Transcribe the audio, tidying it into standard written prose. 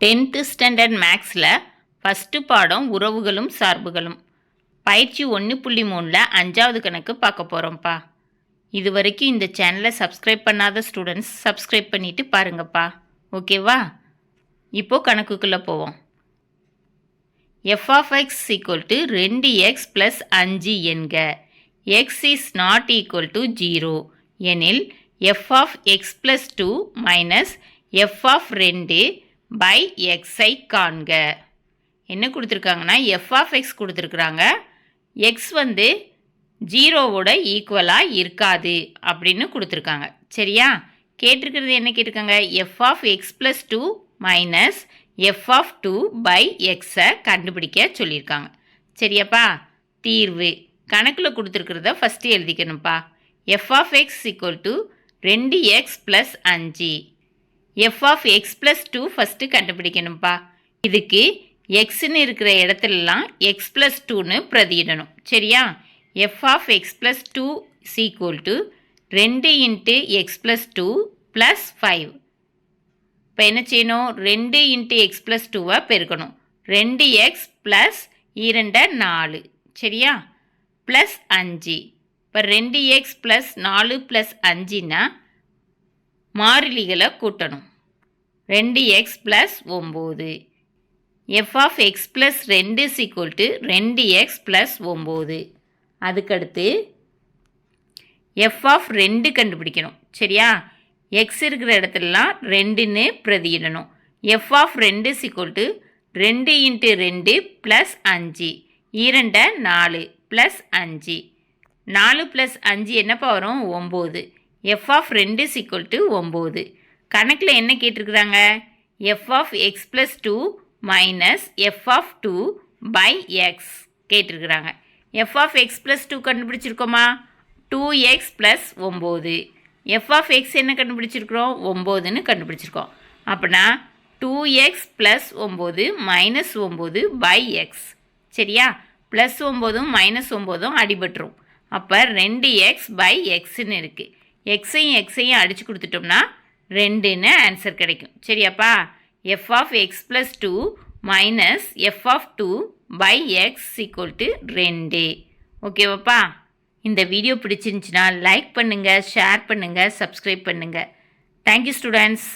10th standard மேக்ஸில் first பாடம் உறவுகளும் சார்புகளும் பயிற்சி 1.3ல் 5வது கணக்கு பார்க்க போகிறோம்ப்பா. இது வரைக்கும் இந்த சேனலை சப்ஸ்கிரைப் பண்ணாத ஸ்டூடெண்ட்ஸ் சப்ஸ்கிரைப் பண்ணிவிட்டு பாருங்கப்பா. ஓகேவா? இப்போது கணக்குக்குள்ளே போவோம். f of x equal to 2x plus 5 என்க. x is not equal to 0 எனில் f of x plus 2 minus f of 2 by x ஐ காண்க. என்ன கொடுத்துருக்காங்கன்னா f of x கொடுத்துருக்குறாங்க. x வந்து 0வோட ஈக்குவலாக இருக்காது அப்படின்னு கொடுத்துருக்காங்க. சரியா? கேட்டிருக்கிறது என்ன கேட்டிருக்காங்க? f of x plus 2 minus f of 2 by xஐ கண்டுபிடிக்க சொல்லியிருக்காங்க. சரியாப்பா? தீர்வு கணக்கில் கொடுத்துருக்கிறத first எழுதிக்கணும்ப்பா. f of x equal to 2x plus 5. f of x plus 2 first கண்டுபிடிக்கணும்ப்பா. இதுக்கு எக்ஸ்ன்னு இருக்கிற இடத்துலலாம் x plus 2ன்னு பிரதியிடணும். சரியா? f of x plus 2 is equal to 2 into x plus 2 plus 5. இப்போ என்ன செய்யணும்? 2 into x plus 2-ஐ பெருக்கணும். 2x plus 2 4. சரியா? ப்ளஸ் 5. இப்போ 2x plus 4 plus 5ன்னா மாறிலிகளை கூட்டணும். 2x plus 9. f of x plus 2 is equal to 2x plus 9. அதுக்கடுத்து f of 2 கண்டுபிடிக்கணும். சரியா? x இருக்கிற இடத்துலலாம் 2ன்னு பிரதியிடணும். f of 2 is equal to 2 into 2 plus 5. 2 4 plus 5. 4 plus 5 என்னப்பா வரும்? 9. f of 2 is equal to 9. கணக்கில் என்ன கேட்டிருக்கிறாங்க? f of x plus 2 minus f of 2 by x கேட்டிருக்கிறாங்க. f of x plus 2 கண்டுபிடிச்சிருக்கோமா? 2x plus 9. f of x என்ன கண்டுபிடிச்சிருக்கிறோம்? 9ன்னு கண்டுபிடிச்சிருக்கோம். அப்படின்னா 2x plus 9 minus 9 by x. சரியா? ப்ளஸ் 9ம் மைனஸ் 9ம் அடிபட்டுரும். அப்போ 2x by xன்னு இருக்குது. எக்ஸையும் அடித்து கொடுத்துட்டோம்னா 2ன்னு ஆன்சர் கிடைக்கும். சரியாப்பா? f of x plus 2 minus f of 2 by x equal to 2. ஓகேவாப்பா? இந்த வீடியோ பிடிச்சிருந்துச்சுன்னா லைக் பண்ணுங்கள், ஷேர் பண்ணுங்கள், சப்ஸ்கிரைப் பண்ணுங்கள். Thank you students.